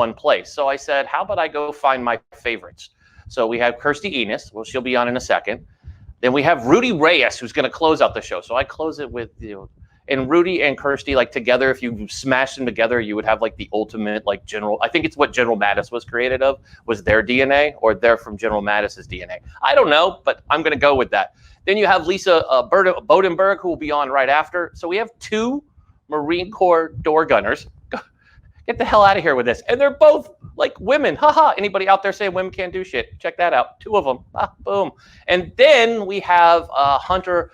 one place. So I said, how about I go find my favorites? So we have Kirstie Ennis. Well, she'll be on in a second. Then we have Rudy Reyes, who's going to close out the show. So I close it with, and Rudy and Kirstie, like together, if you smash them together, you would have like the ultimate, like I think it's what General Mattis was created of, was their DNA, or they're from General Mattis's DNA. I don't know, but I'm going to go with that. Then you have Lisa Bodenberg, who will be on right after. So we have 2 Marine Corps door gunners. Get the hell out of here with this. And they're both like women. Haha. Anybody out there saying women can't do shit? Check that out. 2 of them. Boom. And then we have Hunter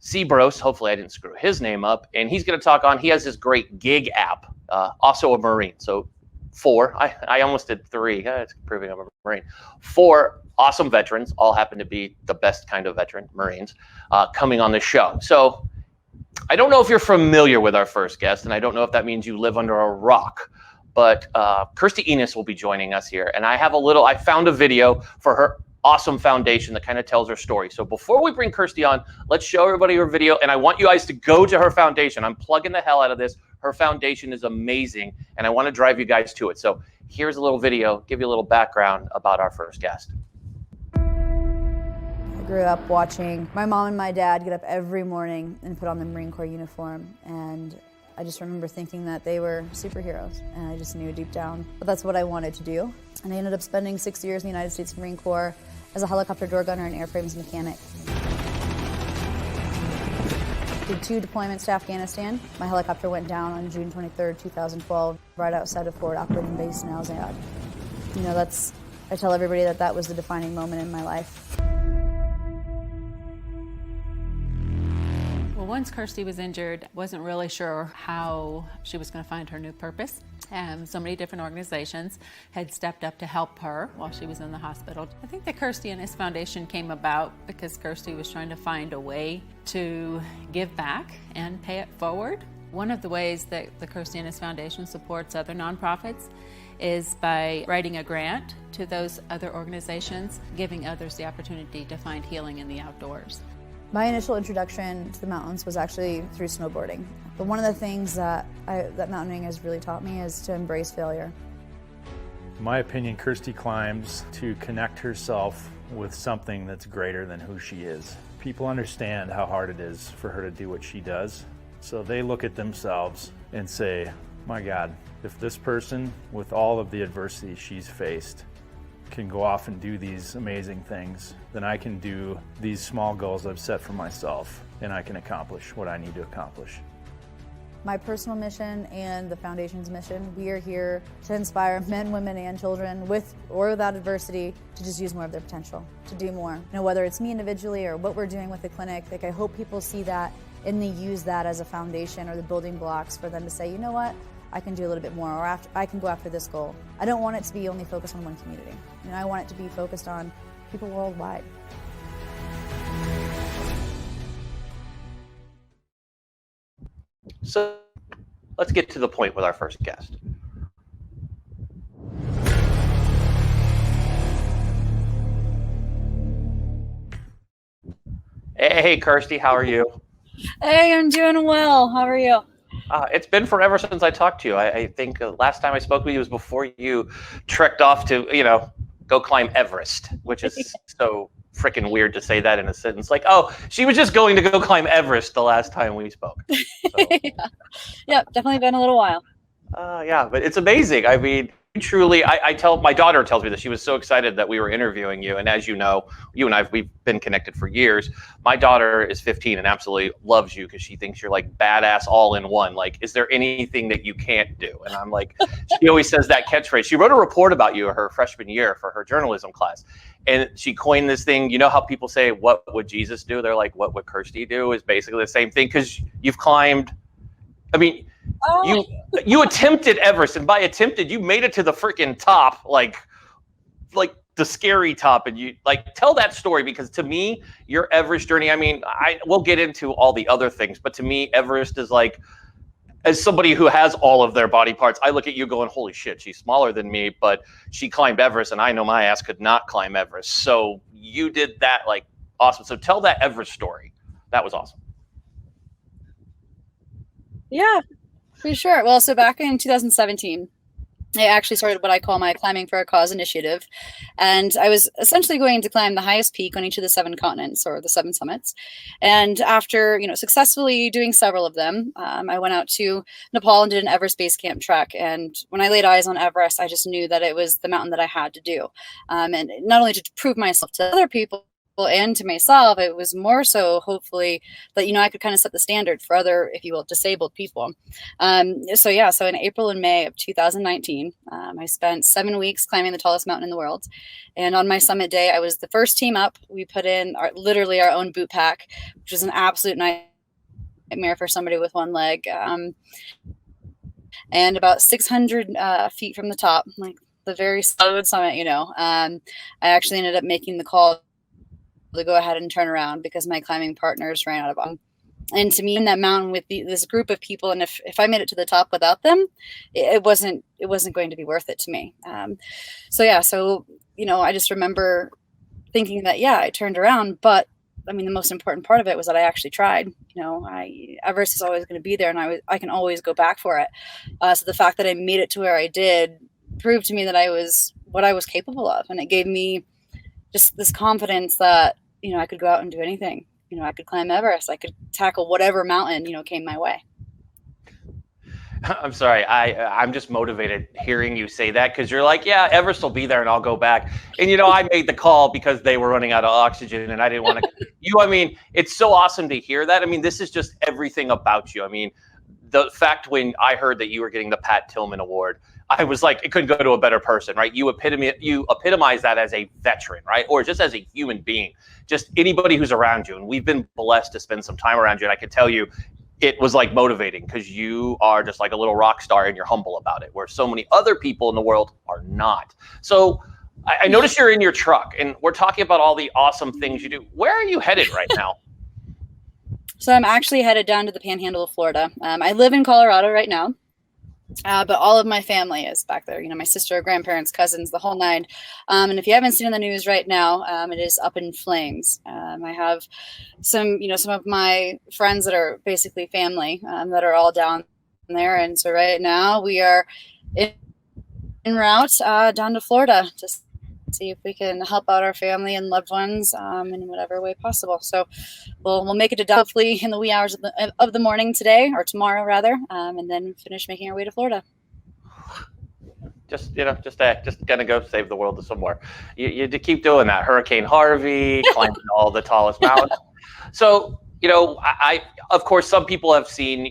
Sebros. Hopefully I didn't screw his name up. And he's going to talk on, he has this great gig app, also a Marine. So 4, I almost did 3. It's proving I'm a Marine. 4 awesome veterans, all happen to be the best kind of veteran, Marines, coming on the show. So I don't know if you're familiar with our first guest, and I don't know if that means you live under a rock, but Kirstie Ennis will be joining us here. And I found a video for her awesome foundation that kind of tells her story. So before we bring Kirstie on, let's show everybody her video. And I want you guys to go to her foundation. I'm plugging the hell out of this. Her foundation is amazing, and I want to drive you guys to it. So here's a little video, give you a little background about our first guest. I grew up watching my mom and my dad get up every morning and put on the Marine Corps uniform, and I just remember thinking that they were superheroes, and I just knew deep down that that's what I wanted to do. And I ended up spending 6 years in the United States Marine Corps as a helicopter door gunner and airframes mechanic. Did 2 deployments to Afghanistan. My helicopter went down on June 23rd, 2012, right outside of Forward Operating Base in Al-Zayed. You know, I tell everybody that was the defining moment in my life. Well, once Kirstie was injured, wasn't really sure how she was going to find her new purpose. So many different organizations had stepped up to help her while she was in the hospital. I think the Kirstie Ennis Foundation came about because Kirstie was trying to find a way to give back and pay it forward. One of the ways that the Kirstie Ennis Foundation supports other nonprofits is by writing a grant to those other organizations, giving others the opportunity to find healing in the outdoors. My initial introduction to the mountains was actually through snowboarding. But one of the things that mountaineering has really taught me is to embrace failure. In my opinion, Kirstie climbs to connect herself with something that's greater than who she is. People understand how hard it is for her to do what she does, so they look at themselves and say, my God, if this person, with all of the adversity she's faced, can go off and do these amazing things, then I can do these small goals I've set for myself, and I can accomplish what I need to accomplish. My personal mission and the Foundation's mission, we are here to inspire men, women, and children with or without adversity to just use more of their potential, to do more. You know, whether it's me individually or what we're doing with the clinic, like I hope people see that and they use that as a foundation or the building blocks for them to say, you know what, I can do a little bit more, or I can go after this goal. I don't want it to be only focused on one community. You know, I want it to be focused on people worldwide. So let's get to the point with our first guest. Hey, Kirstie, how are you? Hey, I'm doing well. How are you? It's been forever since I talked to you. I think last time I spoke with you was before you trekked off to, go climb Everest, which is so freaking weird to say that in a sentence. Like, oh, she was just going to go climb Everest the last time we spoke. So. Yeah, definitely been a little while. Yeah, but it's amazing. I mean, truly, my daughter tells me that she was so excited that we were interviewing you. And as you know, you and we've been connected for years. My daughter is 15 and absolutely loves you because she thinks you're like badass all in one. Like, is there anything that you can't do? And I'm like, she always says that catchphrase. She wrote a report about you her freshman year for her journalism class. And she coined this thing, you know how people say, what would Jesus do? They're like, what would Kirstie do? Is basically the same thing because you've climbed, I mean, you attempted Everest, and by attempted, you made it to the freaking top, like the scary top. And you tell that story because to me, your Everest journey. I mean, we'll get into all the other things, but to me, Everest is like, as somebody who has all of their body parts, I look at you going, holy shit, she's smaller than me, but she climbed Everest, and I know my ass could not climb Everest. So you did that, like, awesome. So tell that Everest story. That was awesome. Yeah. For sure. Well, so back in 2017, I actually started what I call my Climbing for a Cause initiative. And I was essentially going to climb the highest peak on each of the 7 continents, or the 7 summits. And after, successfully doing several of them, I went out to Nepal and did an Everest base camp trek. And when I laid eyes on Everest, I just knew that it was the mountain that I had to do. And not only to prove myself to other people and to myself, it was more so hopefully that, I could kind of set the standard for other, if you will, disabled people. So in April and May of 2019, I spent 7 weeks climbing the tallest mountain in the world. And on my summit day, I was the first team up. We put in literally our own boot pack, which was an absolute nightmare for somebody with one leg. And about 600 feet from the top, like the very solid summit, I actually ended up making the call to go ahead and turn around because my climbing partners ran out of them. And to me, in that mountain with this group of people, and if I made it to the top without them, it wasn't going to be worth it to me. So I just remember thinking that, I turned around, but I mean, the most important part of it was that I actually tried. Everest is always going to be there, and I can always go back for it. So the fact that I made it to where I did proved to me that I was what I was capable of, and it gave me just this confidence that I could go out and do anything. I could climb Everest. I could tackle whatever mountain came my way. I'm sorry. I'm just motivated hearing you say that, because you're like, yeah, Everest will be there and I'll go back. And, I made the call because they were running out of oxygen and I didn't want to. It's so awesome to hear that. this is just everything about you. The fact when I heard that you were getting the Pat Tillman Award, I was like, it couldn't go to a better person, right? You epitomize that as a veteran, right? Or just as a human being, just anybody who's around you. And we've been blessed to spend some time around you. And I can tell you, it was like motivating, because you are just like a little rock star and you're humble about it, where so many other people in the world are not. So I noticed you're in your truck and we're talking about all the awesome things you do. Where are you headed right now? So I'm actually headed down to the Panhandle of Florida. I live in Colorado right now. But all of my family is back there, my sister, grandparents, cousins, the whole nine. And if you haven't seen in the news right now, it is up in flames. I have some of my friends that are basically family that are all down there. And so right now we are en route down to Florida to see if we can help out our family and loved ones in whatever way possible. So we'll make it to hopefully in the wee hours of the morning today, or tomorrow rather, and then finish making our way to Florida. Just gonna go save the world somewhere. You keep doing that. Hurricane Harvey, climbing all the tallest mountains. So I of course, some people have seen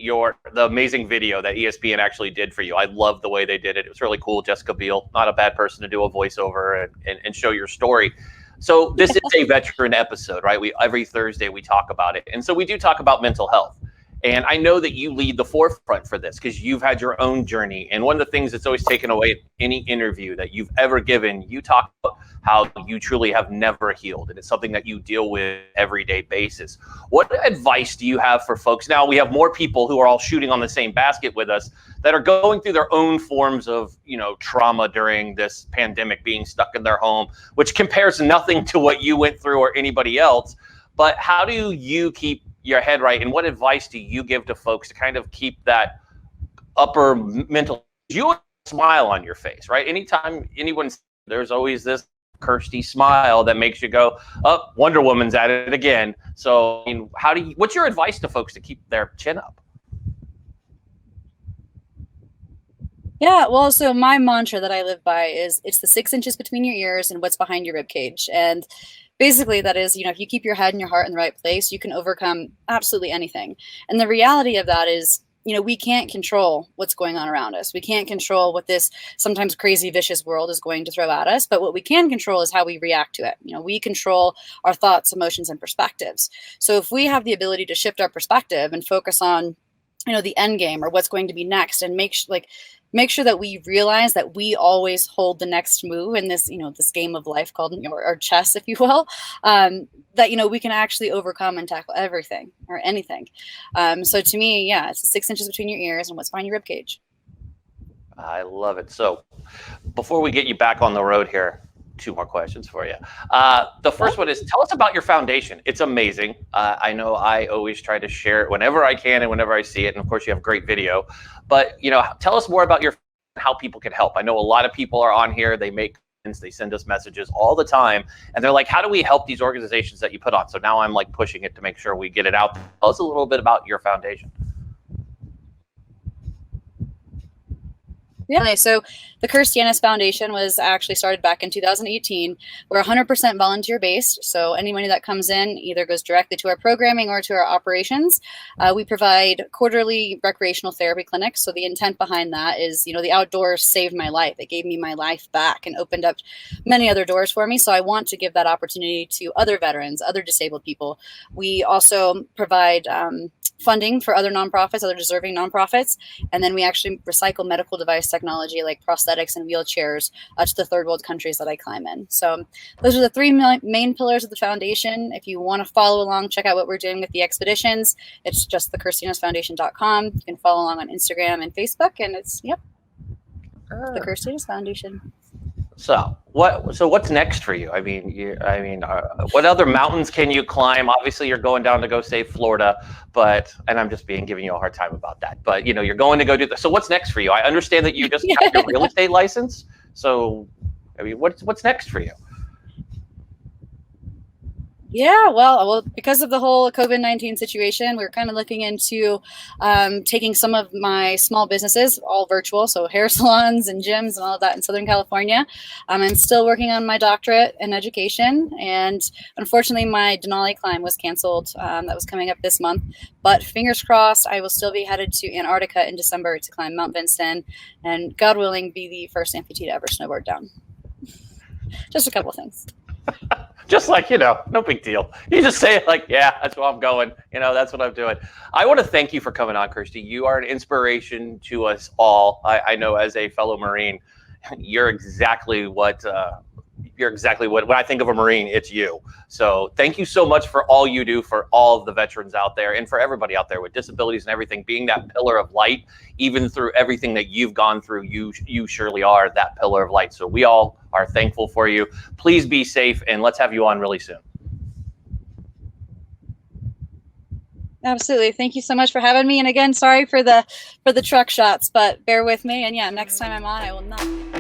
the amazing video that ESPN actually did for you. I love the way they did it. It was really cool. Jessica Biel, not a bad person to do a voiceover and show your story. So this is a veteran episode, right? Every Thursday we talk about it. And so we do talk about mental health. And I know that you lead the forefront for this because you've had your own journey. And one of the things that's always taken away in any interview that you've ever given, you talk about how you truly have never healed. And it's something that you deal with everyday basis. What advice do you have for folks? Now we have more people who are all shooting on the same basket with us that are going through their own forms of, trauma during this pandemic, being stuck in their home, which compares nothing to what you went through or anybody else. But how do you keep your head right, and what advice do you give to folks to kind of keep that upper mental, you smile on your face, right? Anytime there's always this Kirstie smile that makes you go, oh, Wonder Woman's at it again. So what's your advice to folks to keep their chin up? Yeah, well, so my mantra that I live by is it's the 6 inches between your ears and what's behind your rib cage. And basically, that is, if you keep your head and your heart in the right place, you can overcome absolutely anything. And the reality of that is, we can't control what's going on around us. We can't control what this sometimes crazy, vicious world is going to throw at us. But what we can control is how we react to it. We control our thoughts, emotions, and perspectives. So if we have the ability to shift our perspective and focus on, the end game or what's going to be next, and make sure that we realize that we always hold the next move in this, this game of life called or chess, if you will, that, we can actually overcome and tackle everything or anything. So to me, it's the 6 inches between your ears and what's behind your rib cage. I love it. So before we get you back on the road here, 2 more questions for you. The first one is, tell us about your foundation. It's amazing. I know I always try to share it whenever I can and whenever I see it. And of course you have great video, but tell us more about your how people can help. I know a lot of people are on here, they send us messages all the time, and they're like, how do we help these organizations that you put on? So now I'm like pushing it to make sure we get it out. Tell us a little bit about your foundation. Yeah, so the Kirstie Ennis Foundation was actually started back in 2018. We're 100% volunteer based, so any money that comes in either goes directly to our programming or to our operations. We provide quarterly recreational therapy clinics. So the intent behind that is, the outdoors saved my life. It gave me my life back and opened up many other doors for me. So I want to give that opportunity to other veterans, other disabled people. We also provide funding for other nonprofits, other deserving nonprofits, and then we actually recycle medical device technology like prosthetics and wheelchairs to the third world countries that I climb in. So those are the three main pillars of the foundation. If you want to follow along, check out what we're doing with the expeditions. It's just the KirstieEnnisFoundation.com. You can follow along on Instagram and Facebook, and it's the Kirstie Ennis Foundation. So what's next for you? What other mountains can you climb? Obviously, you're going down to go save Florida, and I'm just giving you a hard time about that. But you're going to go do that. So what's next for you? I understand that you just got your real estate license. So, what's next for you? Yeah, well, because of the whole COVID-19 situation, we're kind of looking into taking some of my small businesses, all virtual, so hair salons and gyms and all of that in Southern California. I'm still working on my doctorate in education, and unfortunately, my Denali climb was canceled. That was coming up this month, but fingers crossed, I will still be headed to Antarctica in December to climb Mount Vinson, and God willing, be the first amputee to ever snowboard down. Just a couple of things. Just like, no big deal. You just say it like, yeah, that's where I'm going. That's what I'm doing. I want to thank you for coming on, Kirstie. You are an inspiration to us all. I know as a fellow Marine, you're exactly what when I think of a Marine, it's you. So thank you so much for all you do for all of the veterans out there and for everybody out there with disabilities and everything, being that pillar of light, even through everything that you've gone through, you surely are that pillar of light. So we all are thankful for you. Please be safe, and let's have you on really soon. Absolutely. Thank you so much for having me. And again, sorry for the truck shots, but bear with me. And yeah, next time I'm on, I will not.